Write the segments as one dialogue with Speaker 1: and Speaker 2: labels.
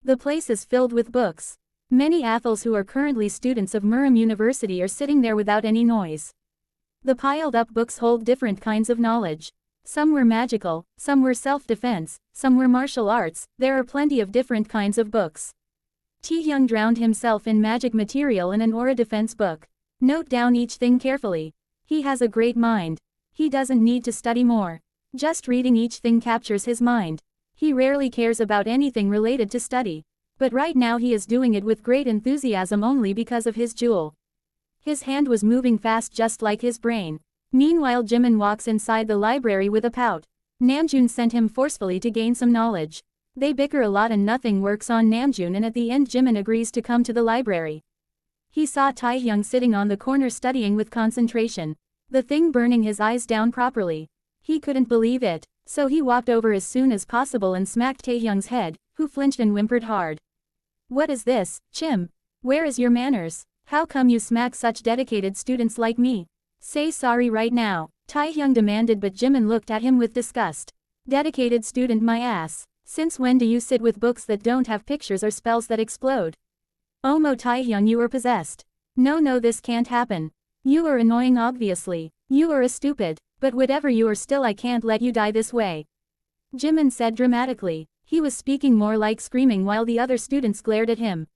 Speaker 1: The place is filled with books. Many athles who are currently students of Muram University are sitting there without any noise. The piled-up books hold different kinds of knowledge. Some were magical, some were self-defense, some were martial arts. There are plenty of different kinds of books. Taehyung drowned himself in magic material and an aura defense book. Note down each thing carefully. He has a great mind. He doesn't need to study more. Just reading each thing captures his mind. He rarely cares about anything related to study. But right now he is doing it with great enthusiasm only because of his jewel. His hand was moving fast just like his brain. Meanwhile Jimin walks inside the library with a pout. Namjin sent him forcefully to gain some knowledge. They bicker a lot and nothing works on Namjin, and at the end Jimin agrees to come to the library. He saw Taehyung sitting on the corner studying with concentration. The thing burning his eyes down properly. He couldn't believe it, so he walked over as soon as possible and smacked Taehyung's head, who flinched and whimpered hard. "What is this, Chim? Where is your manners? How come you smack such dedicated students like me? Say sorry right now," Taehyung demanded, but Jimin looked at him with disgust. "Dedicated student my ass. Since when do you sit with books that don't have pictures or spells that explode? Omo Taehyung, you are possessed. No, this can't happen. You are annoying obviously. You are a stupid, but whatever you are still I can't let you die this way," Jimin said dramatically. He was speaking more like screaming while the other students glared at him.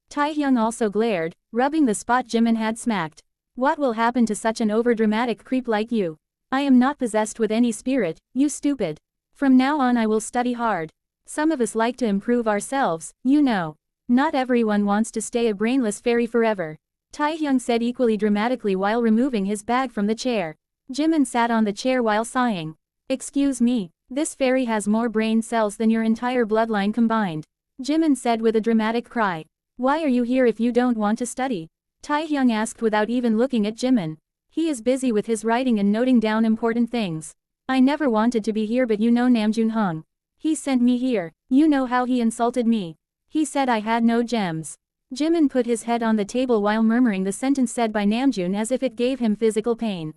Speaker 1: Taehyung also glared, rubbing the spot Jimin had smacked. "What will happen to such an overdramatic creep like you? I am not possessed with any spirit, you stupid. From now on I will study hard. Some of us like to improve ourselves, you know. Not everyone wants to stay a brainless fairy forever," Taehyung said equally dramatically while removing his bag from the chair. Jimin sat on the chair while sighing. "Excuse me, this fairy has more brain cells than your entire bloodline combined," Jimin said with a dramatic cry. "Why are you here if you don't want to study?" Taehyung asked without even looking at Jimin. He is busy with his writing and noting down important things. "I never wanted to be here, but you know Namjin Hung. He sent me here. You know how he insulted me. He said I had no gems." Jimin put his head on the table while murmuring the sentence said by Namjin as if it gave him physical pain.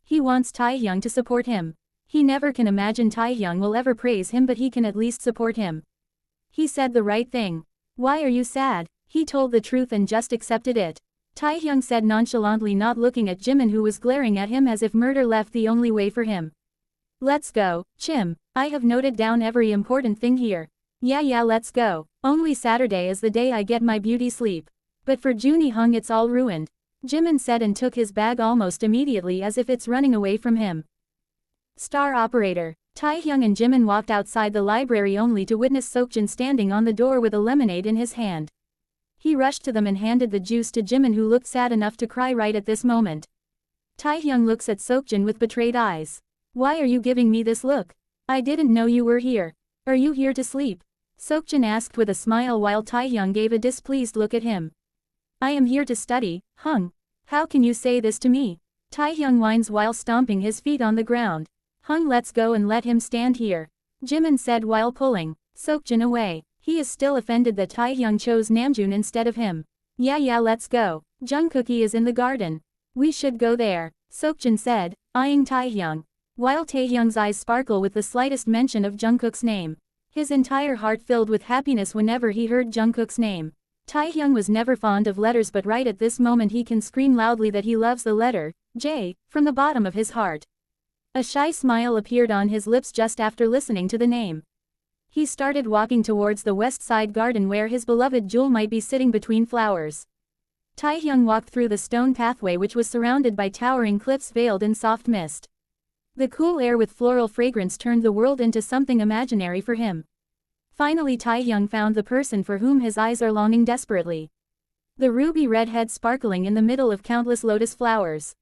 Speaker 1: He wants Taehyung to support him. He never can imagine Taehyung will ever praise him, but he can at least support him. He said the right thing. "Why are you sad?" He told the truth and just accepted it, Taehyung said nonchalantly, not looking at Jimin, who was glaring at him as if murder left the only way for him. "Let's go, Chim. I have noted down every important thing here. Yeah, let's go. Only Saturday is the day I get my beauty sleep. But for Juni Hung it's all ruined," Jimin said and took his bag almost immediately as if it's running away from him. Star operator. Taehyung and Jimin walked outside the library only to witness Seokjin standing on the door with a lemonade in his hand. He rushed to them and handed the juice to Jimin, who looked sad enough to cry right at this moment. Taehyung looks at Seokjin with betrayed eyes. "Why are you giving me this look? I didn't know you were here. Are you here to sleep?" Seokjin asked with a smile while Taehyung gave a displeased look at him. "I am here to study, Hung. How can you say this to me?" Taehyung whines while stomping his feet on the ground. "Hung, let's go and let him stand here," Jimin said while pulling Seokjin away. He is still offended that Taehyung chose Namjin instead of him. Yeah, let's go. Jungkook is in the garden. We should go there," Seokjin said, eyeing Taehyung. While Taehyung's eyes sparkle with the slightest mention of Jungkook's name. His entire heart filled with happiness whenever he heard Jungkook's name. Taehyung was never fond of letters, but right at this moment he can scream loudly that he loves the letter J from the bottom of his heart. A shy smile appeared on his lips just after listening to the name. He started walking towards the west side garden where his beloved Jewel might be sitting between flowers. Taehyung walked through the stone pathway which was surrounded by towering cliffs veiled in soft mist. The cool air with floral fragrance turned the world into something imaginary for him. Finally Taehyung found the person for whom his eyes are longing desperately. The ruby red head sparkling in the middle of countless lotus flowers.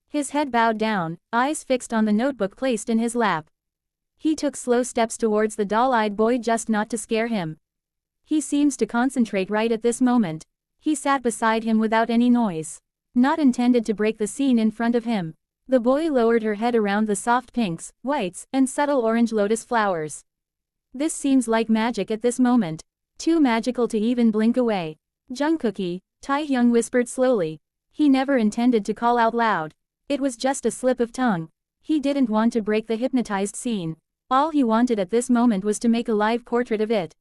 Speaker 1: His head bowed down, eyes fixed on the notebook placed in his lap. He took slow steps towards the doll-eyed boy just not to scare him. He seems to concentrate right at this moment. He sat beside him without any noise. Not intended to break the scene in front of him. The boy lowered her head around the soft pinks, whites, and subtle orange lotus flowers. This seems like magic at this moment. Too magical to even blink away. "Jungkook," Taehyung whispered slowly. He never intended to call out loud. It was just a slip of tongue. He didn't want to break the hypnotized scene. All he wanted at this moment was to make a live portrait of it.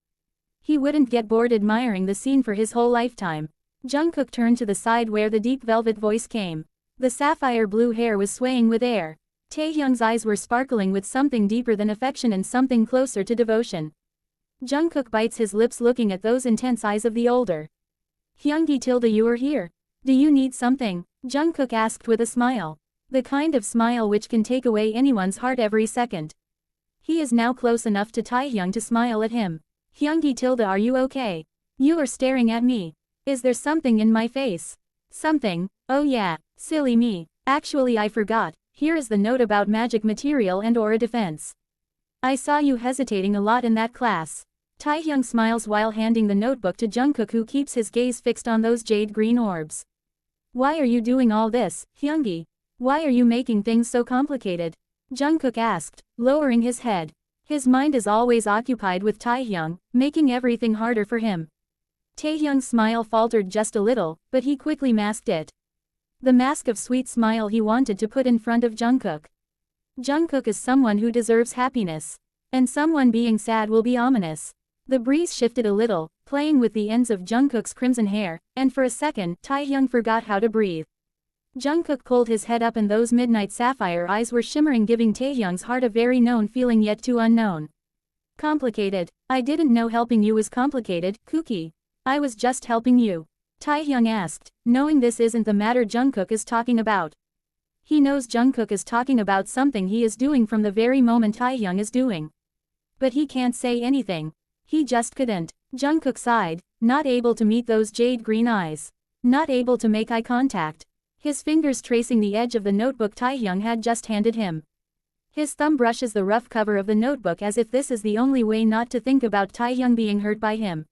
Speaker 1: He wouldn't get bored admiring the scene for his whole lifetime. Jungkook turned to the side where the deep velvet voice came. The sapphire blue hair was swaying with air. Taehyung's eyes were sparkling with something deeper than affection and something closer to devotion. Jungkook bites his lips looking at those intense eyes of the older. Hyungi tilde, you are here. Do you need something? Jungkook asked with a smile. The kind of smile which can take away anyone's heart every second. He is now close enough to Taehyung to smile at him. Hyungi tilde, are you okay? You are staring at me. Is there something in my face? Something? Oh yeah, silly me. Actually I forgot. Here is the note about magic material and aura defense. I saw you hesitating a lot in that class. Taehyung smiles while handing the notebook to Jungkook, who keeps his gaze fixed on those jade green orbs. Why are you doing all this, Hyungi? Why are you making things so complicated? Jungkook asked, lowering his head. His mind is always occupied with Taehyung, making everything harder for him. Taehyung's smile faltered just a little, but he quickly masked it. The mask of sweet smile he wanted to put in front of Jungkook. Jungkook is someone who deserves happiness. And someone being sad will be ominous. The breeze shifted a little, playing with the ends of Jungkook's crimson hair, and for a second, Taehyung forgot how to breathe. Jungkook pulled his head up and those midnight sapphire eyes were shimmering, giving Taehyung's heart a very known feeling yet too unknown. Complicated. I didn't know helping you was complicated, Kookie. I was just helping you. Taehyung asked, knowing this isn't the matter Jungkook is talking about. He knows Jungkook is talking about something he is doing from the very moment Taehyung is doing. But he can't say anything. He just couldn't. Jungkook sighed, not able to meet those jade green eyes. Not able to make eye contact. His fingers tracing the edge of the notebook Taehyung had just handed him. His thumb brushes the rough cover of the notebook as if this is the only way not to think about Taehyung being hurt by him.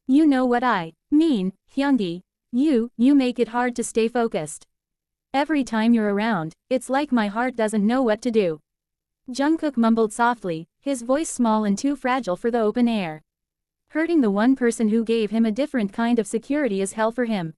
Speaker 1: You know what I mean, Hyungi. You make it hard to stay focused. Every time you're around, it's like my heart doesn't know what to do. Jungkook mumbled softly, his voice small and too fragile for the open air. Hurting the one person who gave him a different kind of security is hell for him.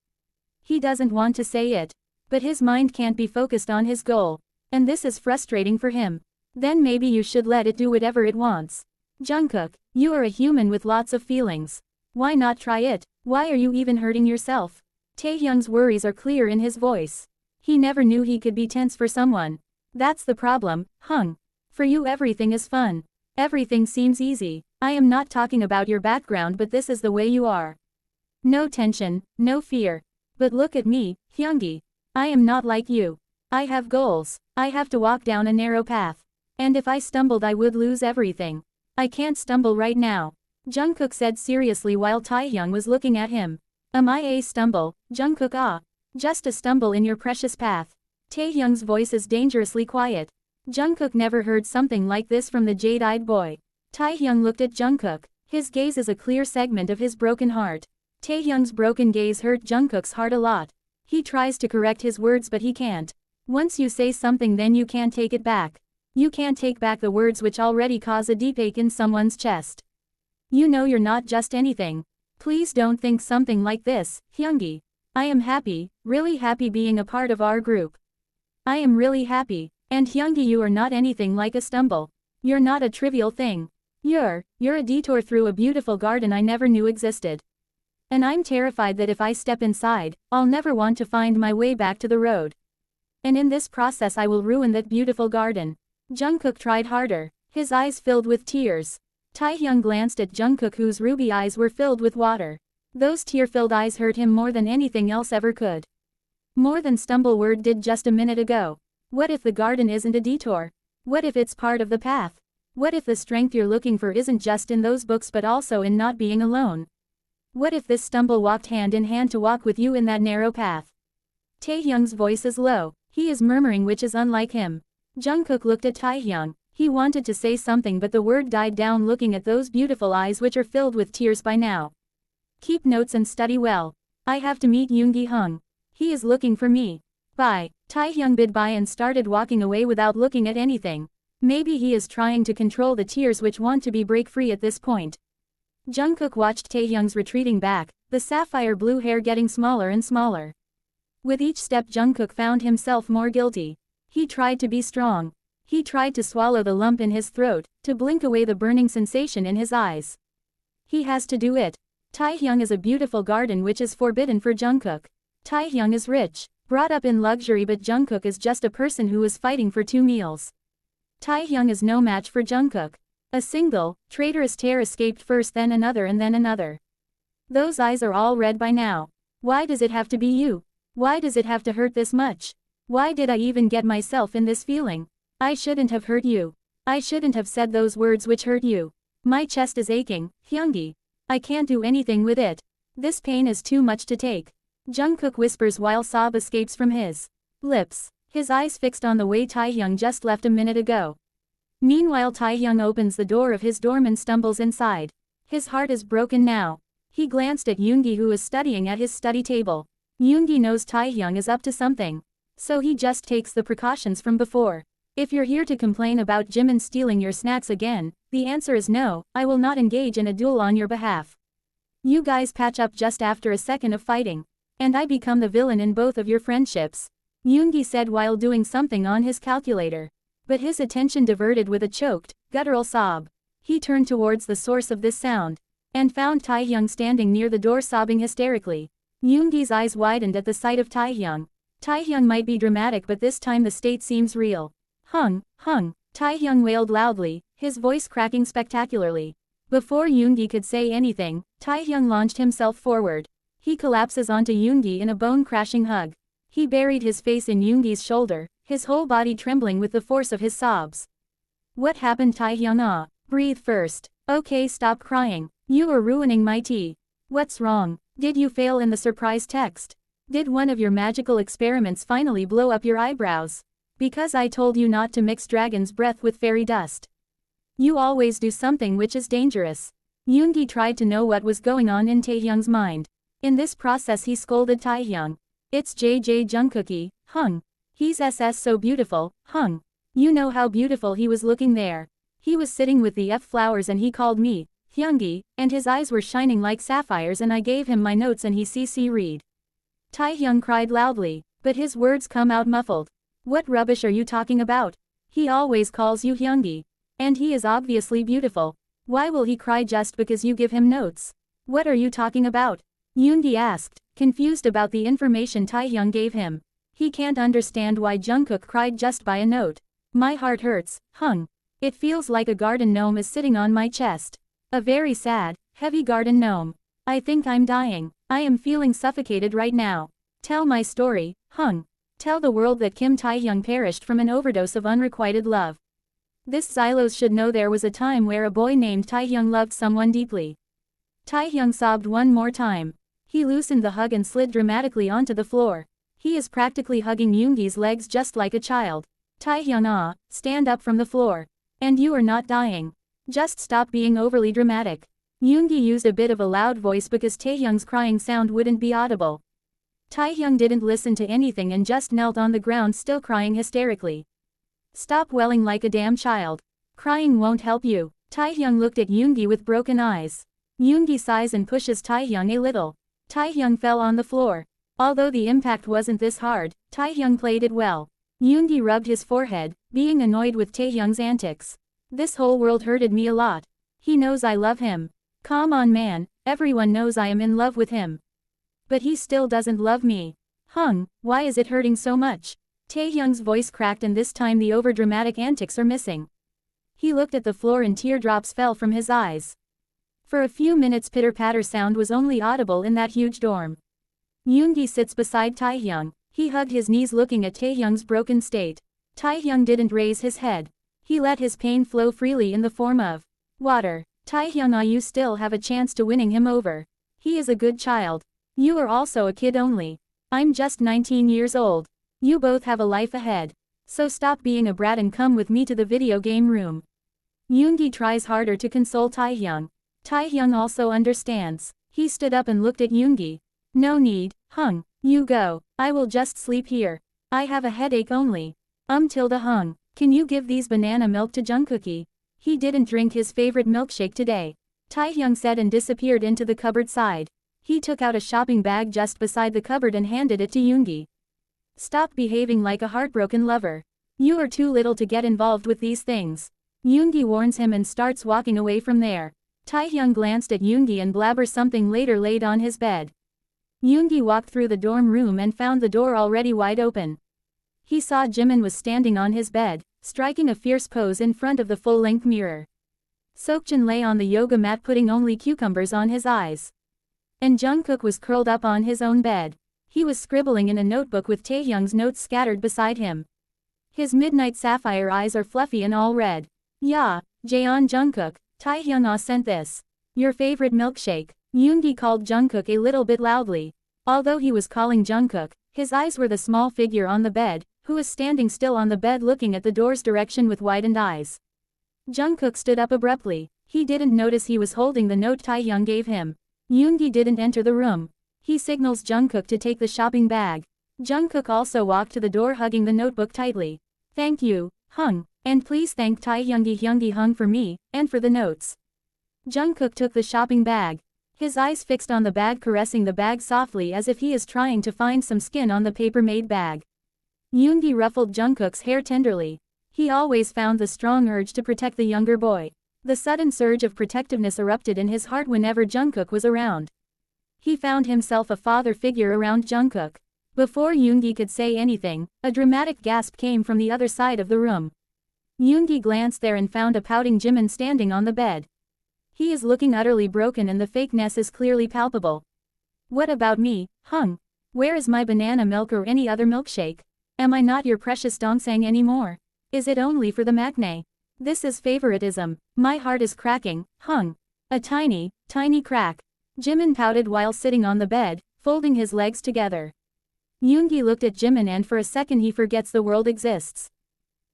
Speaker 1: He doesn't want to say it. But his mind can't be focused on his goal. And this is frustrating for him. Then maybe you should let it do whatever it wants. Jungkook, you are a human with lots of feelings. Why not try it? Why are you even hurting yourself? Taehyung's worries are clear in his voice. He never knew he could be tense for someone. That's the problem, Hung. For you everything is fun. Everything seems easy. I am not talking about your background, but this is the way you are. No tension, no fear. But look at me, Hyungi. I am not like you. I have goals. I have to walk down a narrow path. And if I stumbled I would lose everything. I can't stumble right now. Jungkook said seriously while Taehyung was looking at him. Am I a stumble, Jungkook? Ah. Just a stumble in your precious path. Taehyung's voice is dangerously quiet. Jungkook never heard something like this from the jade-eyed boy. Taehyung looked at Jungkook. His gaze is a clear segment of his broken heart. Taehyung's broken gaze hurt Jungkook's heart a lot. He tries to correct his words but he can't. Once you say something then you can't take it back. You can't take back the words which already cause a deep ache in someone's chest. You know you're not just anything. Please don't think something like this, Hyungi. I am happy, really happy being a part of our group. I am really happy. And Hyungi, you are not anything like a stumble. You're not a trivial thing. You're a detour through a beautiful garden I never knew existed. And I'm terrified that if I step inside, I'll never want to find my way back to the road. And in this process I will ruin that beautiful garden. Jungkook tried harder. His eyes filled with tears. Taehyung glanced at Jungkook, whose ruby eyes were filled with water. Those tear-filled eyes hurt him more than anything else ever could. More than stumble word did just a minute ago. What if the garden isn't a detour? What if it's part of the path? What if the strength you're looking for isn't just in those books but also in not being alone? What if this stumble walked hand in hand to walk with you in that narrow path? Taehyung's voice is low. He is murmuring, which is unlike him. Jungkook looked at Taehyung. He wanted to say something but the word died down looking at those beautiful eyes which are filled with tears by now. Keep notes and study well. I have to meet Yoongi Hung. He is looking for me. Bye. Taehyung bid bye and started walking away without looking at anything. Maybe he is trying to control the tears which want to be break free at this point. Jungkook watched Taehyung's retreating back, the sapphire blue hair getting smaller and smaller. With each step Jungkook found himself more guilty. He tried to be strong. He tried to swallow the lump in his throat, to blink away the burning sensation in his eyes. He has to do it. Taehyung is a beautiful garden which is forbidden for Jungkook. Taehyung is rich, brought up in luxury, but Jungkook is just a person who is fighting for 2 meals. Taehyung is no match for Jungkook. A single, traitorous tear escaped first, then another, and then another. Those eyes are all red by now. Why does it have to be you? Why does it have to hurt this much? Why did I even get myself in this feeling? I shouldn't have hurt you. I shouldn't have said those words which hurt you. My chest is aching, Hyungi. I can't do anything with it. This pain is too much to take. Jungkook whispers while sob escapes from his lips, his eyes fixed on the way Taehyung just left a minute ago. Meanwhile, Taehyung opens the door of his dorm and stumbles inside. His heart is broken now. He glanced at Yoongi, who is studying at his study table. Yoongi knows Taehyung is up to something, so he just takes the precautions from before. If you're here to complain about Jimin stealing your snacks again, the answer is no, I will not engage in a duel on your behalf. You guys patch up just after a second of fighting, and I become the villain in both of your friendships, Yoongi said while doing something on his calculator. But his attention diverted with a choked, guttural sob. He turned towards the source of this sound, and found Taehyung standing near the door sobbing hysterically. Yoongi's eyes widened at the sight of Taehyung. Taehyung might be dramatic, but this time the state seems real. Hung, Taehyung wailed loudly, his voice cracking spectacularly. Before Yoongi could say anything, Taehyung launched himself forward. He collapses onto Yoongi in a bone-crashing hug. He buried his face in Yoongi's shoulder, his whole body trembling with the force of his sobs. What happened, Taehyung? Ah, breathe first. Okay, stop crying. You are ruining my tea. What's wrong? Did you fail in the surprise text? Did one of your magical experiments finally blow up your eyebrows? Because I told you not to mix dragon's breath with fairy dust. You always do something which is dangerous. Yoongi tried to know what was going on in Taehyung's mind. In this process he scolded Taehyung. It's JJ Jungkooky, Hung. He's SS so beautiful, Hung. You know how beautiful he was looking there. He was sitting with the F flowers and he called me, Hyungi, and his eyes were shining like sapphires and I gave him my notes and he CC read. Taehyung cried loudly, but his words come out muffled. What rubbish are you talking about? He always calls you Hyungi. And he is obviously beautiful. Why will he cry just because you give him notes? What are you talking about? Yoongi asked, confused about the information Taehyung gave him. He can't understand why Jungkook cried just by a note. My heart hurts, Hung. It feels like a garden gnome is sitting on my chest. A very sad, heavy garden gnome. I think I'm dying. I am feeling suffocated right now. Tell my story, Hung. Tell the world that Kim Taehyung perished from an overdose of unrequited love. This Xylos should know there was a time where a boy named Taehyung loved someone deeply. Taehyung sobbed one more time. He loosened the hug and slid dramatically onto the floor. He is practically hugging Yoongi's legs just like a child. Taehyung, ah, stand up from the floor. And you are not dying. Just stop being overly dramatic. Yoongi used a bit of a loud voice because Taehyung's crying sound wouldn't be audible. Taehyung didn't listen to anything and just knelt on the ground still crying hysterically. Stop welling like a damn child. Crying won't help you. Taehyung looked at Yoongi with broken eyes. Yoongi sighs and pushes Taehyung a little. Taehyung fell on the floor. Although the impact wasn't this hard, Taehyung played it well. Yoongi rubbed his forehead, being annoyed with Taehyung's antics. This whole world hurted me a lot. He knows I love him. Come on man, everyone knows I am in love with him. But he still doesn't love me. Hung, why is it hurting so much? Taehyung's voice cracked and this time the overdramatic antics are missing. He looked at the floor and teardrops fell from his eyes. For a few minutes pitter-patter sound was only audible in that huge dorm. Yoongi sits beside Taehyung. He hugged his knees looking at Taehyung's broken state. Taehyung didn't raise his head. He let his pain flow freely in the form of water. Taehyung, you still have a chance to winning him over. He is a good child. You are also a kid only. I'm just 19 years old. You both have a life ahead. So stop being a brat and come with me to the video game room. Yoongi tries harder to console Taehyung. Taehyung also understands. He stood up and looked at Yoongi. No need, Hung. You go. I will just sleep here. I have a headache only. Hung. Can you give these banana milk to Jungkooky? He didn't drink his favorite milkshake today. Taehyung said and disappeared into the cupboard side. He took out a shopping bag just beside the cupboard and handed it to Yoongi. Stop behaving like a heartbroken lover. You are too little to get involved with these things. Yoongi warns him and starts walking away from there. Taehyung glanced at Yoongi and blabbered something later laid on his bed. Yoongi walked through the dorm room and found the door already wide open. He saw Jimin was standing on his bed, striking a fierce pose in front of the full-length mirror. Seokjin lay on the yoga mat putting only cucumbers on his eyes. And Jungkook was curled up on his own bed. He was scribbling in a notebook with Taehyung's notes scattered beside him. His midnight sapphire eyes are fluffy and all red. Yeah, Jeon Jungkook, Taehyung sent this. Your favorite milkshake. Yoongi called Jungkook a little bit loudly. Although he was calling Jungkook, his eyes were the small figure on the bed, who was standing still on the bed looking at the door's direction with widened eyes. Jungkook stood up abruptly. He didn't notice he was holding the note Taehyung gave him. Yoongi didn't enter the room. He signals Jungkook to take the shopping bag. Jungkook also walked to the door hugging the notebook tightly. Thank you, Hung, and please thank Taehyung Hung for me, and for the notes. Jungkook took the shopping bag. His eyes fixed on the bag, caressing the bag softly as if he is trying to find some skin on the paper-made bag. Yoongi ruffled Jungkook's hair tenderly. He always found the strong urge to protect the younger boy. The sudden surge of protectiveness erupted in his heart whenever Jungkook was around. He found himself a father figure around Jungkook. Before Yoongi could say anything, a dramatic gasp came from the other side of the room. Yoongi glanced there and found a pouting Jimin standing on the bed. He is looking utterly broken and the fakeness is clearly palpable. What about me, Hung? Where is my banana milk or any other milkshake? Am I not your precious dongsang anymore? Is it only for the maknae? This is favoritism. My heart is cracking, Hung. A tiny, tiny crack. Jimin pouted while sitting on the bed, folding his legs together. Yoongi looked at Jimin and for a second he forgets the world exists.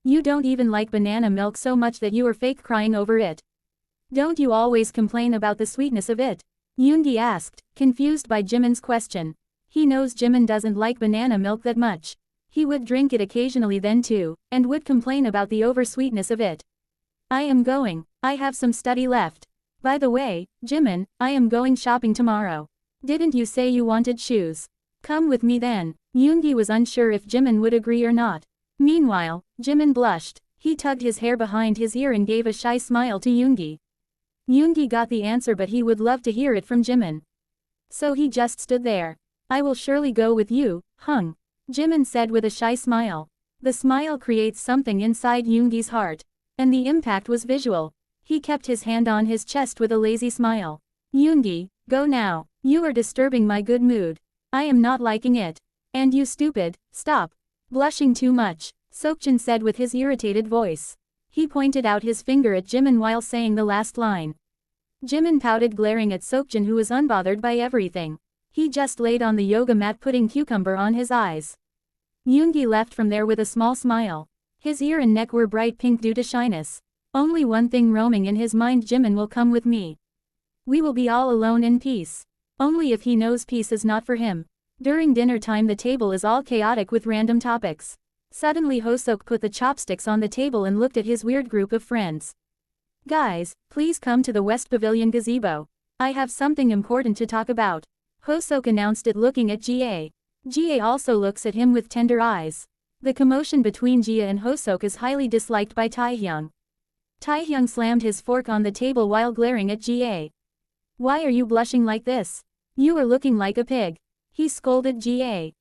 Speaker 1: You don't even like banana milk so much that you are fake crying over it. Don't you always complain about the sweetness of it? Yoongi asked, confused by Jimin's question. He knows Jimin doesn't like banana milk that much. He would drink it occasionally then too, and would complain about the oversweetness of it. I am going. I have some study left. By the way, Jimin, I am going shopping tomorrow. Didn't you say you wanted shoes? Come with me then. Yoongi was unsure if Jimin would agree or not. Meanwhile, Jimin blushed. He tugged his hair behind his ear and gave a shy smile to Yoongi. Yoongi got the answer but he would love to hear it from Jimin. So he just stood there. I will surely go with you, Hung. Jimin said with a shy smile. The smile creates something inside Yoongi's heart. And the impact was visual. He kept his hand on his chest with a lazy smile. Yoongi, go now. You are disturbing my good mood. I am not liking it. And you stupid, stop. Blushing too much, Seokjin said with his irritated voice. He pointed out his finger at Jimin while saying the last line. Jimin pouted glaring at Seokjin who was unbothered by everything. He just laid on the yoga mat putting cucumber on his eyes. Yoongi left from there with a small smile. His ear and neck were bright pink due to shyness. Only one thing roaming in his mind: Jimin will come with me. We will be all alone in peace. Only if he knows peace is not for him. During dinner time the table is all chaotic with random topics. Suddenly Hoseok put the chopsticks on the table and looked at his weird group of friends. Guys, please come to the West Pavilion gazebo. I have something important to talk about. Hoseok announced it looking at Ga. Ga also looks at him with tender eyes. The commotion between Ga and Hoseok is highly disliked by Taehyung. Taehyung slammed his fork on the table while glaring at Ga. Why are you blushing like this? You are looking like a pig. He scolded Ga.